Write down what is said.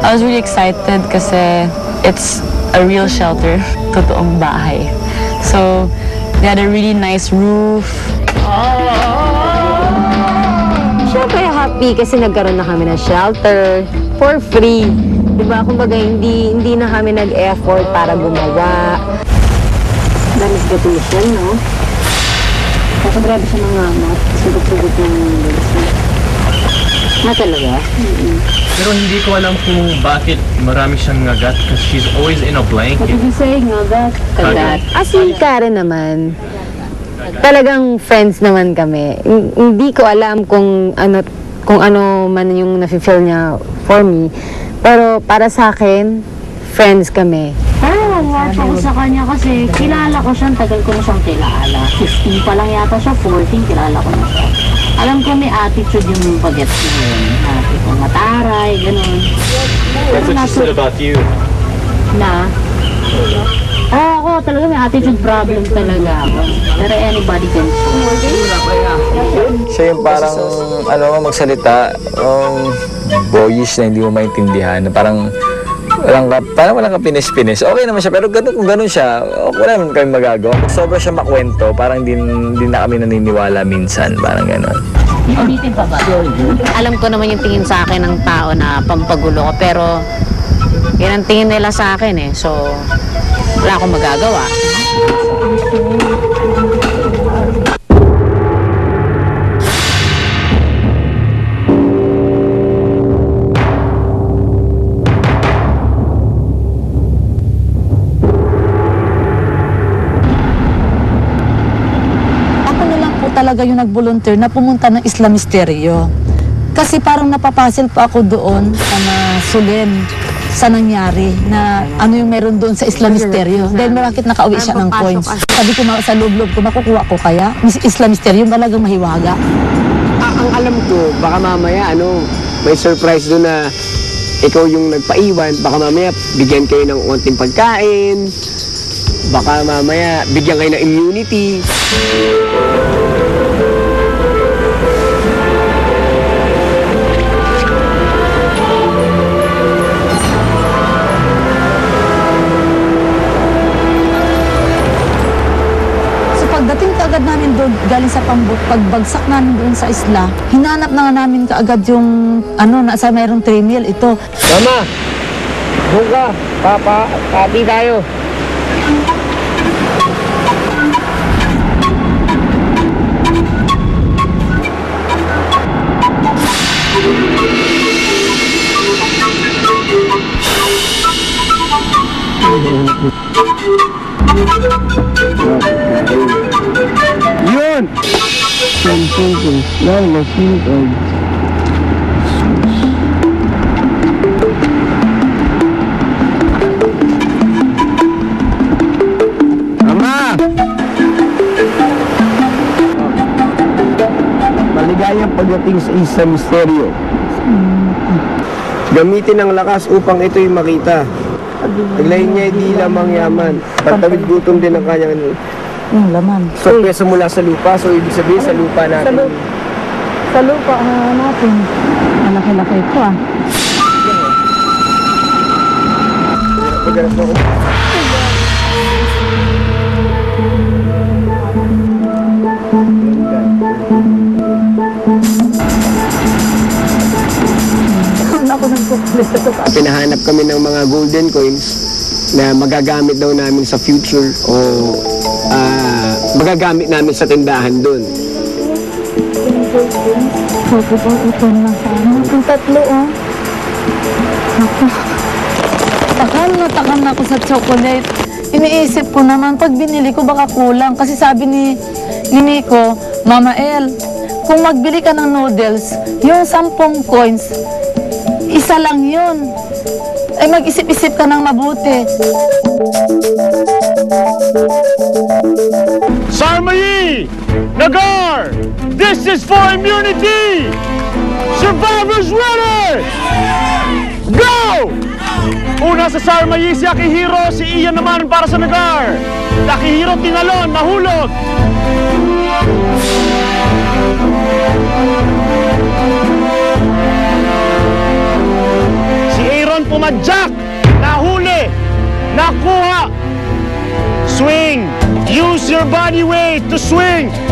I was really excited kasi it's a real shelter, totoong bahay. So, they had a really nice roof. Siyempre happy kasi nagkaroon na kami ng shelter for free. Diba? Kumbaga, hindi na kami nag-effort para gumawa. Damis ka tumisyon, no? Kasi grabe siya nangamat. Sugot-sugot ng noodles. Talaga? Pero hindi ko alam kung bakit marami siyang ngagat because she's always in a blanket. What did you say? Ngagat? Kagat. Si Karen naman, talagang friends naman kami. Hindi ko alam kung ano man yung nafe-feel niya for me. Pero para sa akin, friends kami. Pero nag-watch ako sa kanya kasi kilala ko siya, tagal ko na siyang kilala. 15 pa lang yata siya, 14, kilala ko na siya. Alam ko may attitude yung pag-gets na yun. Kung mataray, ganun. That's what she said about you. Na? Ako talaga may attitude problem talaga ako. Pero anybody can Siya yung parang, magsalita, boyish na hindi mo maintindihan. Parang walang ka pinis-pinis. Okay naman siya, pero kung ganun siya, wala naman kami magagawa. Sobra siya makwento, parang hindi na kami naniniwala minsan, parang gano'n. Ulitin pa ba? Alam ko naman yung tingin sa akin ng tao na pampagulo ko, pero yan ang tingin nila sa akin eh. So, wala akong magagawa. Talaga yung nag-volunteer na pumunta ng Islamisteryo. Kasi parang napapasil pa ako doon na sulin sa nangyari na ano yung meron doon sa Islamisteryo. Dahil bakit nakauwi siya ng coins. Sabi ko sa loob-loob ko, makukuha ko kaya? Islamisteryo talagang mahiwaga. Ang alam ko, baka mamaya may surprise doon na ikaw yung nagpaiwan. Baka mamaya bigyan kayo ng konting pagkain. Baka mamaya bigyan kayo ng immunity. Agad namin doon, galing sa Pambut, pagbagsak namin doon sa isla, hinanap na nga namin kaagad yung, nasa mayroong 3 meal, ito. Mama! Doon ka! Pati tayo! Yun! Mama! Maligayang pagdating sa isang misteryo. Gamitin ang lakas upang ito'y makita. Paglayin niya hindi lamang yaman. Pagtawid gutom din ang kanyang Yung laman. So, peso mula sa lupa. So, ibig sabihin sa lupa natin. Sa lupa natin. Malaki-laki ito Pagkaras ako. Pinahanap kami ng mga golden coins na magagamit daw namin sa future o magagamit namin sa tindahan doon. Ito na sana. Itong tatlo, Takam na ako sa chocolate. Iniisip ko naman, pag binili ko baka kulang. Kasi sabi ni Nico, Mama El, kung magbili ka ng noodles, yung 10 coins, isa lang yun. Ay mag-isip-isip ka ng mabuti. Sarmayi! Nagar! This is for immunity! Survivors ready! Go! Una sa Sarmayi si Akihiro, si Ian naman para sa Nagar. Akihiro tinalon, nahulog. tumadyak, nahuli, nakuha. Swing. Use your body weight to swing.